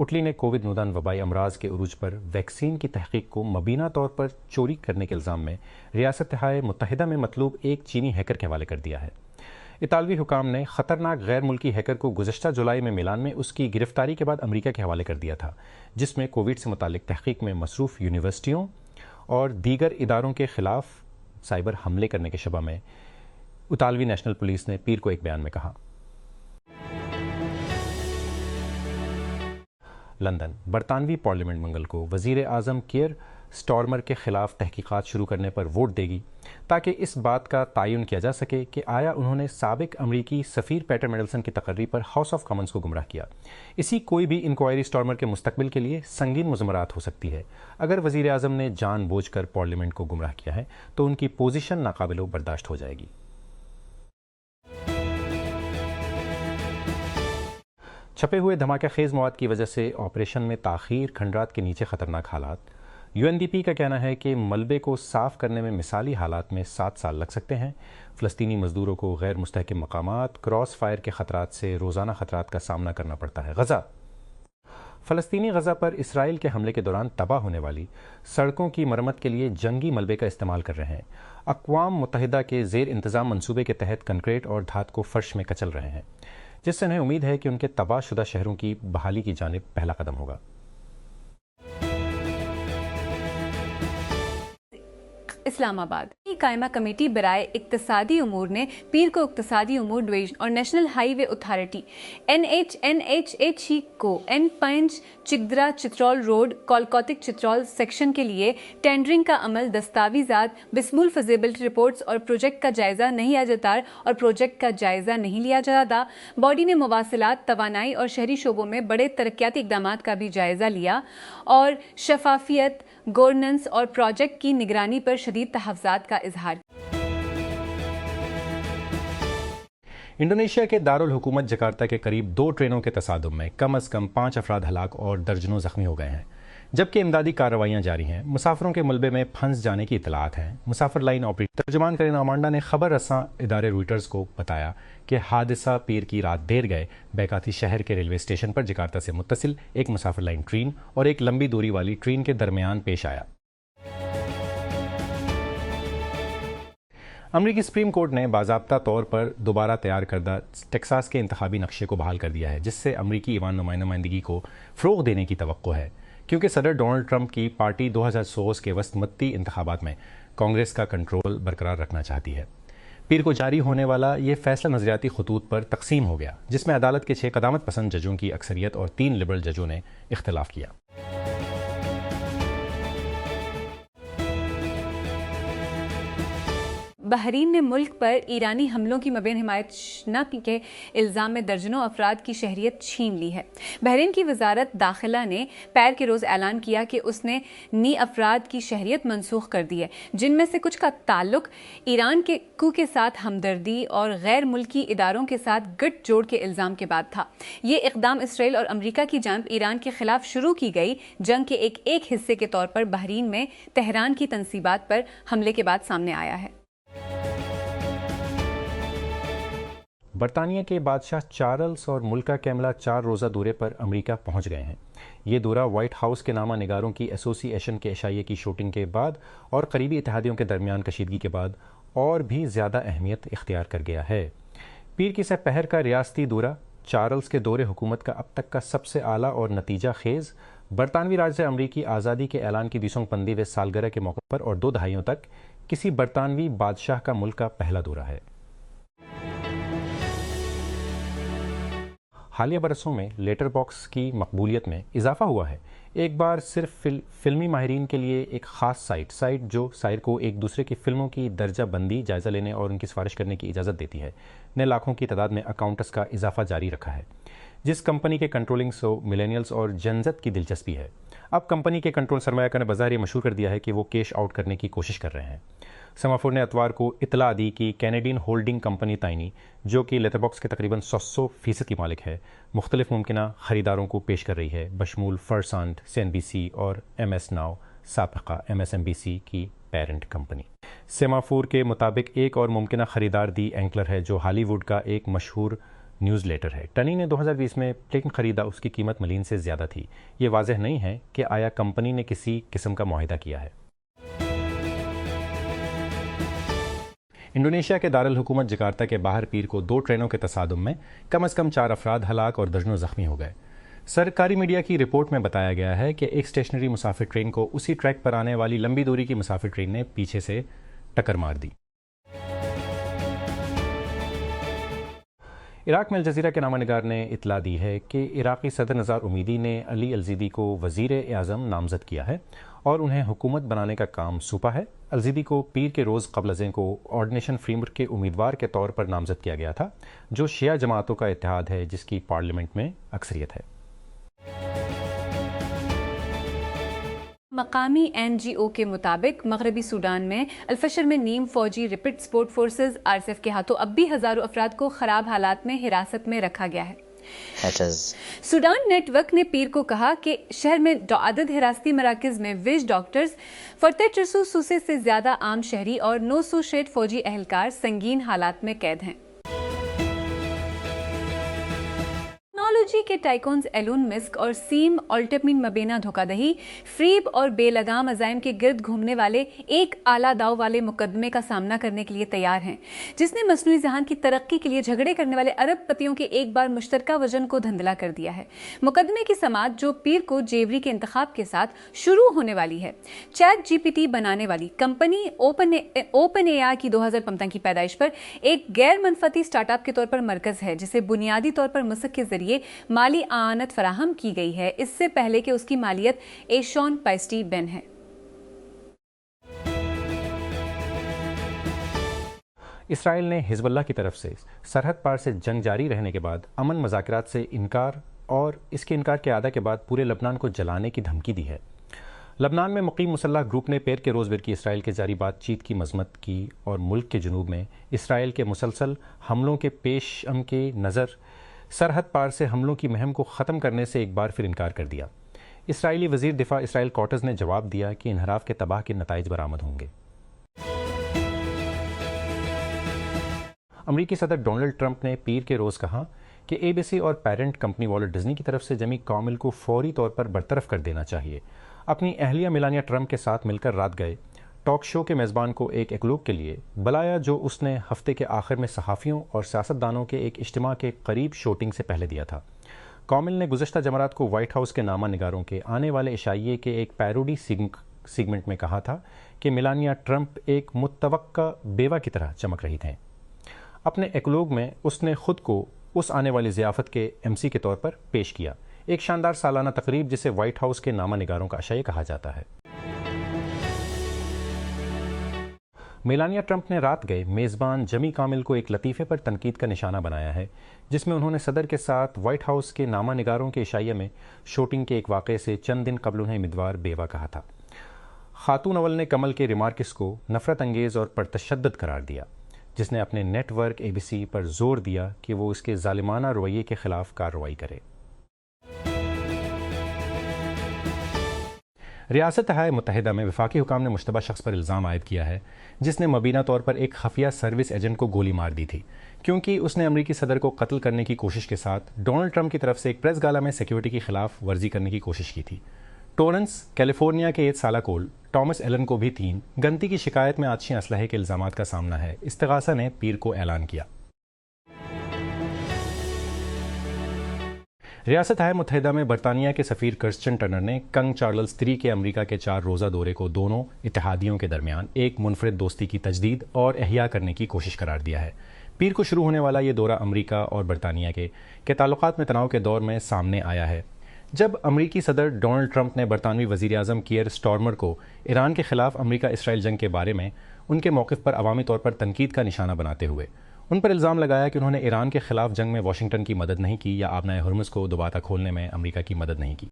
Italy نے COVID-19 وبائی امراض کے عروج پر ویکسین کی تحقیق کو مبینہ طور پر چوری کرنے کے الزام میں ریاستہائے متحدہ میں مطلوب ایک چینی ہیکر کے حوالے کر دیا ہے۔ اطالوی حکام نے خطرناک غیر ملکی ہیکر کو گزشتہ جولائی میں میلان میں اس کی گرفتاری کے بعد امریکہ کے حوالے کر دیا تھا، جس میں کووڈ سے متعلق تحقیق میں مصروف یونیورسٹیوں اور دیگر اداروں کے خلاف سائبر حملے کرنے کے شبہ میں۔ اطالوی نیشنل پولیس نے پیر کو ایک بیان میں کہا۔ لندن برطانوی پارلیمنٹ منگل کو وزیر اعظم کیئر سٹارمر کے خلاف تحقیقات شروع کرنے پر ووٹ دے گی تاکہ اس بات کا تعین کیا جا سکے کہ آیا انہوں نے سابق امریکی سفیر پیٹر میڈلسن کی تقرری پر ہاؤس آف کامنز کو گمراہ کیا۔ اسی کوئی بھی انکوائری سٹارمر کے مستقبل کے لیے سنگین مضمرات ہو سکتی ہے۔ اگر وزیر اعظم نے جان بوجھ کر پارلیمنٹ کو گمراہ کیا ہے تو ان کی پوزیشن ناقابل برداشت ہو جائے گی۔ چھپے ہوئے دھماکہ خیز مواد کی وجہ سے آپریشن میں تاخیر، کھنڈرات کے نیچے خطرناک حالات۔ UNDP کا کہنا ہے کہ ملبے کو صاف کرنے میں مثالی حالات میں 7 سال لگ سکتے ہیں۔ فلسطینی مزدوروں کو غیر مستحکم مقامات، کراس فائر کے خطرات سے روزانہ خطرات کا سامنا کرنا پڑتا ہے۔ غزہ فلسطینی غزہ پر اسرائیل کے حملے کے دوران تباہ ہونے والی سڑکوں کی مرمت کے لیے جنگی ملبے کا استعمال کر رہے ہیں۔ اقوام متحدہ کے زیر انتظام منصوبے کے تحت کنکریٹ اور دھات کو فرش میں کچل رہے ہیں، جس سے انہیں امید ہے کہ ان کے تباہ شدہ شہروں کی بحالی کی جانب پہلا قدم ہوگا۔ اسلام آباد کی قائمہ کمیٹی برائے اقتصادی امور نے پیر کو اقتصادی امور ڈویژن اور نیشنل ہائی وے اتھارٹی NHNHHE کو N5 چگدرا چترول روڈ کولکوتک چترول سیکشن کے لیے ٹینڈرنگ کا عمل، دستاویزات، بسمول فزیبلٹی رپورٹس اور پروجیکٹ کا جائزہ نہیں لیا جاتا۔ باڈی نے مواصلات، توانائی اور شہری شعبوں میں بڑے ترقیاتی اقدامات کا بھی جائزہ لیا اور شفافیت، گورننس اور پروجیکٹ کی نگرانی پر شدید تحفظات کا اظہار۔ انڈونیشیا کے دارالحکومت جکارتہ کے قریب 2 ٹرینوں کے تصادم میں کم از کم 5 افراد ہلاک اور درجنوں زخمی ہو گئے ہیں، جبکہ امدادی کارروائیاں جاری ہیں۔ مسافروں کے ملبے میں پھنس جانے کی اطلاعات ہیں۔ مسافر لائن آپریٹر ترجمان کرین آمانڈا نے خبر رساں ادارے روئٹرز کو بتایا کہ حادثہ پیر کی رات دیر گئے بیکاتی شہر کے ریلوے اسٹیشن پر جکارتہ سے متصل ایک مسافر لائن ٹرین اور ایک لمبی دوری والی ٹرین کے درمیان پیش آیا۔ امریکی سپریم کورٹ نے باضابطہ طور پر دوبارہ تیار کردہ ٹیکساس کے انتخابی نقشے کو بحال کر دیا ہے، جس سے امریکی ایوان نمائندگی کو فروغ دینے کی توقع ہے، کیونکہ صدر ڈونلڈ ٹرمپ کی پارٹی 2016 کے وسط متی انتخابات میں کانگریس کا کنٹرول برقرار رکھنا چاہتی ہے۔ پیر کو جاری ہونے والا یہ فیصلہ نظریاتی خطوط پر تقسیم ہو گیا، جس میں عدالت کے 6 قدامت پسند ججوں کی اکثریت اور 3 لبرل ججوں نے اختلاف کیا۔ بحرین نے ملک پر ایرانی حملوں کی مبین حمایت شناخت کے الزام میں درجنوں افراد کی شہریت چھین لی ہے۔ بحرین کی وزارت داخلہ نے پیر کے روز اعلان کیا کہ اس نے 9 افراد کی شہریت منسوخ کر دی ہے، جن میں سے کچھ کا تعلق ایران کے کو کے ساتھ ہمدردی اور غیر ملکی اداروں کے ساتھ گٹھ جوڑ کے الزام کے بعد تھا۔ یہ اقدام اسرائیل اور امریکہ کی جانب ایران کے خلاف شروع کی گئی جنگ کے ایک حصے کے طور پر بحرین میں تہران کی تنصیبات پر حملے کے بعد سامنے آیا ہے۔ برطانیہ کے بادشاہ چارلز اور ملکہ کیملا 4 روزہ دورے پر امریکہ پہنچ گئے ہیں۔ یہ دورہ وائٹ ہاؤس کے نامہ نگاروں کی ایسوسی ایشن کے عشائیے کی شوٹنگ کے بعد اور قریبی اتحادیوں کے درمیان کشیدگی کے بعد اور بھی زیادہ اہمیت اختیار کر گیا ہے۔ پیر کی سہ پہر کا ریاستی دورہ چارلز کے دور حکومت کا اب تک کا سب سے اعلیٰ اور نتیجہ خیز برطانوی راج سے امریکی آزادی کے اعلان کی 200 پندی سالگرہ کے موقع پر اور 2 دہائیوں تک کسی برطانوی بادشاہ کا ملک کا پہلا دورہ ہے۔ حالیہ برسوں میں لیٹر باکس کی مقبولیت میں اضافہ ہوا ہے۔ ایک بار صرف فلمی ماہرین کے لیے ایک خاص سائٹ جو سائر کو ایک دوسرے کی فلموں کی درجہ بندی، جائزہ لینے اور ان کی سفارش کرنے کی اجازت دیتی ہے، نے لاکھوں کی تعداد میں اکاؤنٹس کا اضافہ جاری رکھا ہے، جس کمپنی کے کنٹرولنگ سو ملینیلز اور جنزت کی دلچسپی ہے۔ اب کمپنی کے کنٹرول سرمایہ کار نے بظاہر یہ مشہور کر دیا ہے کہ وہ کیش آؤٹ کرنے کی کوشش کر رہے ہیں۔ سیمافور نے اتوار کو اطلاع دی کہ کینیڈین ہولڈنگ کمپنی تائنی، جو کہ لیٹر باکس کے تقریباً 100% کی مالک ہے، مختلف ممکنہ خریداروں کو پیش کر رہی ہے، بشمول فرسانڈ، CNBC اور MS ناؤ، سابقہ MSNBC کی پیرنٹ کمپنی۔ سیمافور کے مطابق ایک اور ممکنہ خریدار دی اینکلر ہے، جو ہالی ووڈ کا ایک مشہور نیوز لیٹر ہے۔ ٹنی نے 2020 میں پلین خریدا، اس کی قیمت ملین سے زیادہ تھی۔ یہ واضح نہیں ہے کہ آیا کمپنی نے کسی قسم کا معاہدہ کیا ہے۔ انڈونیشیا کے دارالحکومت جکارتا کے باہر پیر کو 2 ٹرینوں کے تصادم میں کم از کم 4 افراد ہلاک اور درجنوں زخمی ہو گئے۔ سرکاری میڈیا کی رپورٹ میں بتایا گیا ہے کہ ایک اسٹیشنری مسافر ٹرین کو اسی ٹریک پر آنے والی لمبی دوری کی مسافر ٹرین نے پیچھے سے ٹکر مار دی۔ عراق میں الجزیرہ کے نامہ نگار نے اطلاع دی ہے کہ عراقی صدر نزار امیدی نے علی الزیدی کو وزیر اعظم نامزد کیا ہے اور انہیں حکومت بنانے کا کام سونپا ہے۔ الزیدی کو پیر کے روز قبل ازیں کو آرڈینیشن فریم ورک کے امیدوار کے طور پر نامزد کیا گیا تھا، جو شیعہ جماعتوں کا اتحاد ہے جس کی پارلیمنٹ میں اکثریت ہے۔ مقامی NGO کے مطابق مغربی سوڈان میں الفشر میں نیم فوجی ریپڈ سپورٹ فورسز RSF کے ہاتھوں اب بھی ہزاروں افراد کو خراب حالات میں حراست میں رکھا گیا ہے۔ سوڈان نیٹ ورک نے پیر کو کہا کہ شہر میں عدد حراستی مراکز میں ویج ڈاکٹرز، 400 سے زیادہ عام شہری اور 960 فوجی اہلکار سنگین حالات میں قید ہیں۔ ٹیکنالوجی کے ٹائکونز ایلون مسک اور سیم آلٹمین مبینہ دھوکہ دہی، فریب اور بے لگام عزائم کے گرد گھومنے والے ایک اعلیٰ داؤ والے مقدمے کا سامنا کرنے کے لیے تیار ہیں، جس نے مصنوعی ذہان کی ترقی کے لیے جھگڑے کرنے والے ارب پتیوں کے ایک بار مشترکہ وژن کو دھندلا کر دیا ہے۔ مقدمے کی سماعت جو پیر کو جیوری کے انتخاب کے ساتھ شروع ہونے والی ہے، چیٹ GPT بنانے والی کمپنی اوپن AI کی 2015 کی پیدائش پر ایک غیر منفعتی سٹارٹ اپ کے طور پر مرکز ہے، جسے بنیادی طور پر مسک کے ذریعے مالی اعانت فراہم کی گئی ہے، اس سے پہلے کہ اس کی مالیت ایشون پائسٹی بن ہے۔ اسرائیل نے حزب اللہ کی طرف سے سرحد پار سے جنگ جاری رہنے کے بعد امن مذاکرات سے انکار اور اس کے انکار کے اعادہ کے بعد پورے لبنان کو جلانے کی دھمکی دی ہے۔ لبنان میں مقیم مسلح گروپ نے پیر کے روز برکی اسرائیل کے جاری بات چیت کی مذمت کی اور ملک کے جنوب میں اسرائیل کے مسلسل حملوں کے پیش ام کے نظر سرحد پار سے حملوں کی مہم کو ختم کرنے سے ایک بار پھر انکار کر دیا۔ اسرائیلی وزیر دفاع اسرائیل کاٹز نے جواب دیا کہ انحراف کے تباہ کے نتائج برآمد ہوں گے۔ امریکی صدر ڈونلڈ ٹرمپ نے پیر کے روز کہا کہ ABC اور پیرنٹ کمپنی والٹ ڈزنی کی طرف سے جمی کامل کو فوری طور پر برطرف کر دینا چاہیے۔ اپنی اہلیہ میلانیا ٹرمپ کے ساتھ مل کر رات گئے ٹاک شو کے میزبان کو ایک ایکلوگ کے لیے بلایا، جو اس نے ہفتے کے آخر میں صحافیوں اور سیاستدانوں کے ایک اجتماع کے قریب شوٹنگ سے پہلے دیا تھا۔ کامل نے گزشتہ جمعرات کو وائٹ ہاؤس کے نامہ نگاروں کے آنے والے عشائیے کے ایک پیروڈی سیگمنٹ میں کہا تھا کہ میلانیا ٹرمپ ایک متوقع بیوہ کی طرح چمک رہی تھیں۔ اپنے ایکلوگ میں اس نے خود کو اس آنے والی ضیافت کے MC کے طور پر پیش کیا، ایک شاندار سالانہ تقریب جسے وائٹ ہاؤس کے نامہ نگاروں کا عشائیہ کہا جاتا ہے۔ میلانیا ٹرمپ نے رات گئے میزبان جمی کامل کو ایک لطیفے پر تنقید کا نشانہ بنایا ہے، جس میں انہوں نے صدر کے ساتھ وائٹ ہاؤس کے نامہ نگاروں کے عشائیہ میں شوٹنگ کے ایک واقعے سے چند دن قبل انہیں امیدوار بیوہ کہا تھا۔ خاتون اول نے کمل کے ریمارکس کو نفرت انگیز اور پرتشدد قرار دیا، جس نے اپنے نیٹ ورک ABC پر زور دیا کہ وہ اس کے ظالمانہ رویے کے خلاف کارروائی کرے۔ ریاستہائے متحدہ میں وفاقی حکام نے مشتبہ شخص پر الزام عائد کیا ہے، جس نے مبینہ طور پر ایک خفیہ سروس ایجنٹ کو گولی مار دی تھی، کیونکہ اس نے امریکی صدر کو قتل کرنے کی کوشش کے ساتھ ڈونلڈ ٹرمپ کی طرف سے ایک پریس گالا میں سیکیورٹی کی خلاف ورزی کرنے کی کوشش کی تھی۔ ٹورنس کیلیفورنیا کے 8 سالہ کول ٹامس ایلن کو بھی 3 گنتی کی شکایت میں آتشی اسلحے کے الزامات کا سامنا ہے۔ استغاثہ نے پیر کو اعلان کیا۔ ریاستہائے متحدہ میں برطانیہ کے سفیر کرسچن ٹرنر نے کنگ چارلز III کے امریکہ کے 4 روزہ دورے کو دونوں اتحادیوں کے درمیان ایک منفرد دوستی کی تجدید اور احیاء کرنے کی کوشش قرار دیا ہے۔ پیر کو شروع ہونے والا یہ دورہ امریکہ اور برطانیہ کے تعلقات میں تناؤ کے دور میں سامنے آیا ہے، جب امریکی صدر ڈونلڈ ٹرمپ نے برطانوی وزیر اعظم کیئر سٹارمر کو ایران کے خلاف امریکہ اسرائیل جنگ کے بارے میں ان کے موقف پر عوامی طور پر تنقید کا نشانہ بناتے ہوئے ان پر الزام لگایا کہ انہوں نے ایران کے خلاف جنگ میں واشنگٹن کی مدد نہیں کی یا آبنائے ہرمز کو دوبارہ کھولنے میں امریکہ کی مدد نہیں کی۔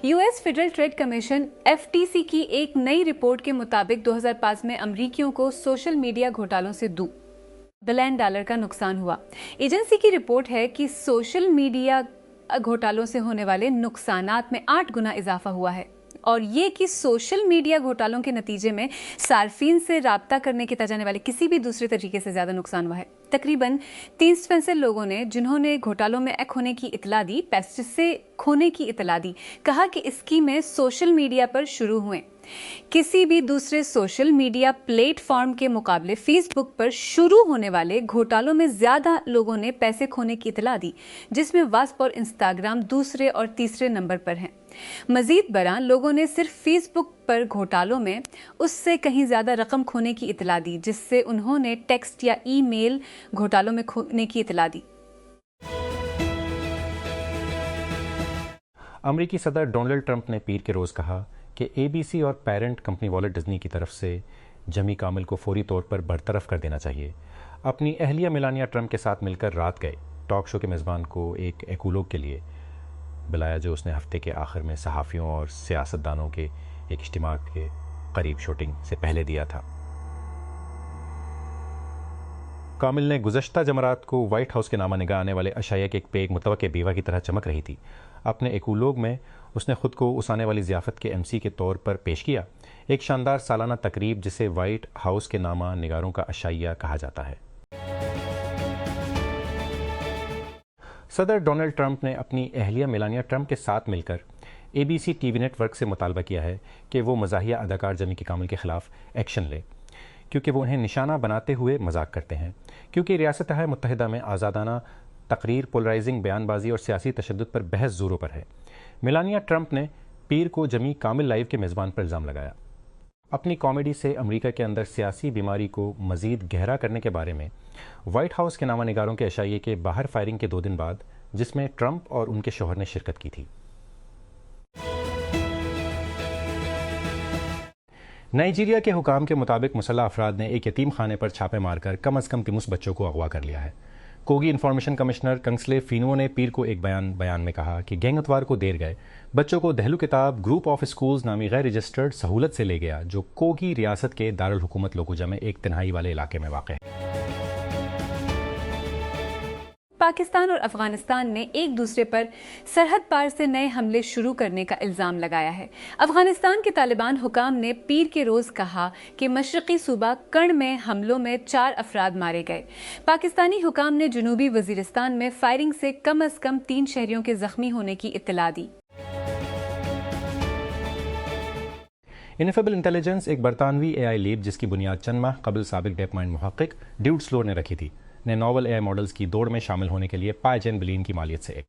US federal trade commission FTC کی ایک نئی رپورٹ کے مطابق 2005 میں امریکیوں کو سوشل میڈیا گھوٹالوں سے $2 بلین کا نقصان ہوا۔ ایجنسی کی رپورٹ ہے کہ سوشل میڈیا گھوٹالوں سے ہونے والے نقصانات میں 8 گنا اضافہ ہوا ہے۔ اور یہ کہ سوشل میڈیا گھوٹالوں کے نتیجے میں صارفین سے رابطہ کرنے کے جانے والے کسی بھی دوسرے طریقے سے زیادہ نقصان ہوا ہے۔ تقریباً 365 لوگوں نے جنہوں نے گھوٹالوں میں ایک ہونے کی اطلاع دی، پیسے سے کھونے کی اطلاع دی، کہا کہ اسکیمیں سوشل میڈیا پر شروع ہوئیں۔ کسی بھی دوسرے سوشل میڈیا پلیٹ فارم کے مقابلے فیس بک پر شروع ہونے والے گھوٹالوں میں زیادہ لوگوں نے پیسے کھونے کی اطلاع دی، جس میں واٹس اور انسٹاگرام دوسرے اور تیسرے نمبر پر ہیں۔ مزید برآں لوگوں نے صرف فیس بک پر گھوٹالوں میں اس سے کہیں زیادہ رقم کھونے کی اطلاع دی جس سے انہوں نے ٹیکسٹ یا ای میل گھوٹالوں میں کھونے کی اطلاع دی۔ امریکی صدر ڈونلڈ ٹرمپ نے پیر کے روز کہا کہ اے بی سی اور پیرنٹ کمپنی والٹ ڈزنی کی طرف سے جمی کامل کو فوری طور پر برطرف کر دینا چاہیے۔ اپنی اہلیہ میلانیا ٹرمپ کے ساتھ مل کر رات گئے ٹاک شو کے میزبان کو ایک ایکولوگ کے لیے بلایا جو اس نے ہفتے کے آخر میں صحافیوں اور سیاستدانوں کے ایک اجتماع کے قریب شوٹنگ سے پہلے دیا تھا۔ کامل نے گزشتہ جمعرات کو وائٹ ہاؤس کے نامہ نگاہ آنے والے عشائیہ کے ایک متوقع بیوہ کی طرح چمک رہی تھی۔ اپنے ایکولوگ میں اس نے خود کو اس آنے والی ضیافت کے ایم سی کے طور پر پیش کیا، ایک شاندار سالانہ تقریب جسے وائٹ ہاؤس کے نامہ نگاروں کا عشائیہ کہا جاتا ہے۔ صدر ڈونلڈ ٹرمپ نے اپنی اہلیہ میلانیا ٹرمپ کے ساتھ مل کر A B C T V network سے مطالبہ کیا ہے کہ وہ مزاحیہ اداکار جمی کامل کے خلاف ایکشن لے، کیونکہ وہ انہیں نشانہ بناتے ہوئے مذاق کرتے ہیں، کیونکہ ریاست متحدہ میں آزادانہ تقریر، پولرائزنگ بیان بازی اور سیاسی تشدد پر بحث زوروں پر ہے۔ میلانیا ٹرمپ نے پیر کو جمی کامل لائیو کے میزبان پر الزام لگایا۔ اپنی کامیڈی سے امریکہ کے اندر سیاسی بیماری کو مزید گہرا کرنے کے بارے میں وائٹ ہاؤس کے نامہ نگاروں کے عشائیے کے باہر فائرنگ کے 2 دن بعد، جس میں ٹرمپ اور ان کے شوہر نے شرکت کی تھی۔ نائجیریا کے حکام کے مطابق مسلح افراد نے ایک یتیم خانے پر چھاپے مار کر کم از کم 30 بچوں کو اغوا کر لیا ہے۔ کوگی انفارمیشن کمشنر کنگسلے فینو نے پیر کو ایک بیان میں کہا کہ گینگ اتوار کو دیر گئے بچوں کو دہلو کتاب گروپ آف اسکولز نامی غیر رجسٹرڈ سہولت سے لے گیا، جو کوگی ریاست کے دارالحکومت لوکوجا میں ایک تنہائی والے علاقے میں واقع ہے۔ پاکستان اور افغانستان نے ایک دوسرے پر سرحد پار سے نئے حملے شروع کرنے کا الزام لگایا ہے۔ افغانستان کے طالبان حکام نے پیر کے روز کہا کہ مشرقی صوبہ کرن میں حملوں میں 4 افراد مارے گئے۔ پاکستانی حکام نے جنوبی وزیرستان میں فائرنگ سے کم از کم 3 شہریوں کے زخمی ہونے کی اطلاع دی۔ انفیبل انٹیلیجنس ایک برطانوی اے آئی لیب جس کی بنیاد چند ماہ قبل سابق ڈیپ مائنڈ محقق ڈیوڈ سلور نے رکھی تھی، نے ناول اے آئی ماڈلز کی دوڑ میں شامل ہونے کے لیے $5 بلین کی مالیت سے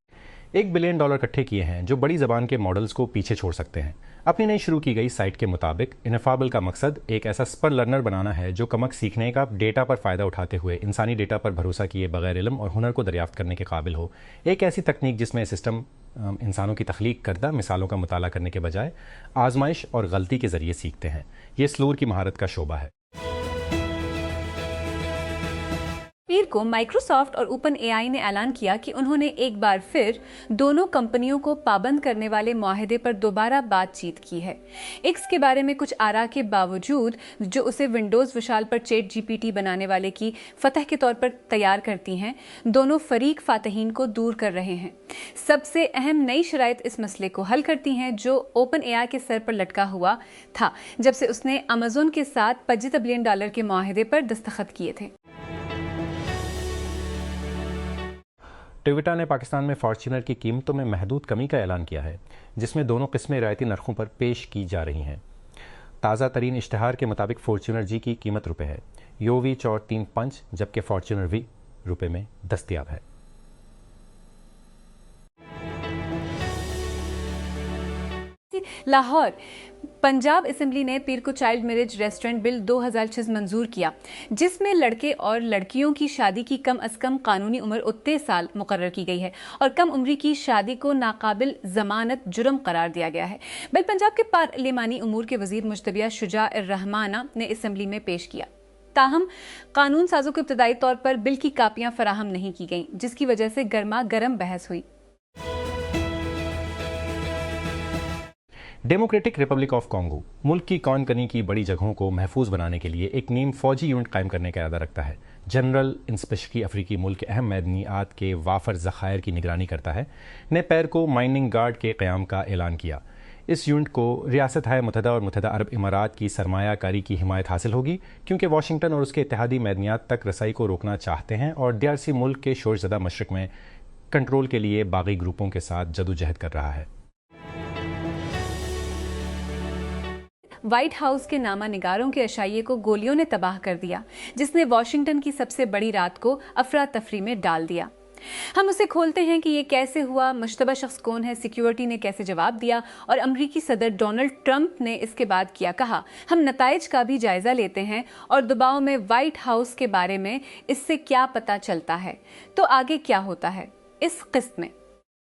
$1 بلین اکٹھے کیے ہیں، جو بڑی زبان کے ماڈلز کو پیچھے چھوڑ سکتے ہیں۔ اپنی نئی شروع کی گئی سائٹ کے مطابق انفیبل کا مقصد ایک ایسا سپر لرنر بنانا ہے جو کمک سیکھنے کا ڈیٹا پر فائدہ اٹھاتے ہوئے انسانی ڈیٹا پر بھروسہ کیے بغیر علم اور ہنر کو دریافت کرنے کے قابل ہو، ایک ایسی تکنیک جس میں سسٹم انسانوں کی تخلیق کردہ مثالوں کا مطالعہ کرنے کے بجائے آزمائش اور غلطی کے ذریعے سیکھتے ہیں۔ یہ سلور کی مہارت کا شعبہ ہے۔ پیر کو مائیکروسافٹ اور اوپن اے آئی نے اعلان کیا کہ انہوں نے ایک بار پھر دونوں کمپنیوں کو پابند کرنے والے معاہدے پر دوبارہ بات چیت کی ہے۔ ایکس کے بارے میں کچھ آراء کے باوجود جو اسے ونڈوز وشال پر چیٹ جی پی ٹی بنانے والے کی فتح کے طور پر تیار کرتی ہیں، دونوں فریق فاتحین کو دور کر رہے ہیں۔ سب سے اہم نئی شرائط اس مسئلے کو حل کرتی ہیں جو اوپن اے آئی کے سر پر لٹکا ہوا تھا جب سے اس نے امازون کے ساتھ $25 بلین کے معاہدے پر دستخط کیے تھے۔ ٹویوٹا نے پاکستان میں فارچونر کی قیمتوں میں محدود کمی کا اعلان کیا ہے، جس میں دونوں قسمیں رعایتی نرخوں پر پیش کی جا رہی ہیں۔ تازہ ترین اشتہار کے مطابق فارچونر جی کی قیمت روپے ہے، یووی 435، جبکہ فارچونر وی روپے میں دستیاب ہے۔ لاہور پنجاب اسمبلی نے پیر کو چائلڈ میرج ریسٹرینٹ بل 2006 منظور کیا، جس میں لڑکے اور لڑکیوں کی شادی کی کم از کم قانونی عمر 29 سال مقرر کی گئی ہے اور کم عمری کی شادی کو ناقابل ضمانت جرم قرار دیا گیا ہے۔ بل پنجاب کے پارلیمانی امور کے وزیر مجتبیہ شجاع الرحمانہ نے اسمبلی میں پیش کیا، تاہم قانون سازوں کو ابتدائی طور پر بل کی کاپیاں فراہم نہیں کی گئیں، جس کی وجہ سے گرما گرم بحث ہوئی۔ ڈیموکریٹک ریپبلک آف کانگو ملک کی کون کنی کی بڑی جگہوں کو محفوظ بنانے کے لیے ایک نیم فوجی یونٹ قائم کرنے کا ارادہ رکھتا ہے۔ جنرل انسپشکی افریقی ملک کے اہم معدنیات کے وافر ذخائر کی نگرانی کرتا ہے، نے پیر کو مائننگ گارڈ کے قیام کا اعلان کیا۔ اس یونٹ کو ریاست ہائے متحدہ اور متحدہ عرب امارات کی سرمایہ کاری کی حمایت حاصل ہوگی، کیونکہ واشنگٹن اور اس کے اتحادی میدانیات تک رسائی کو روکنا چاہتے ہیں اور DRC ملک کے شور زدہ مشرق میں کنٹرول کے لیے باغی گروپوں کے ساتھ جدوجہد کر رہا ہے۔ وائٹ ہاؤس کے نامہ نگاروں کے عشائیے کو گولیوں نے تباہ کر دیا، جس نے واشنگٹن کی سب سے بڑی رات کو افراتفری میں ڈال دیا۔ ہم اسے کھولتے ہیں کہ یہ کیسے ہوا، مشتبہ شخص کون ہے، سیکیورٹی نے کیسے جواب دیا اور امریکی صدر ڈونلڈ ٹرمپ نے اس کے بعد کیا کہا۔ ہم نتائج کا بھی جائزہ لیتے ہیں اور دباؤ میں وائٹ ہاؤس کے بارے میں اس سے کیا پتہ چلتا ہے۔ تو آگے کیا ہوتا ہے اس قسط میں؟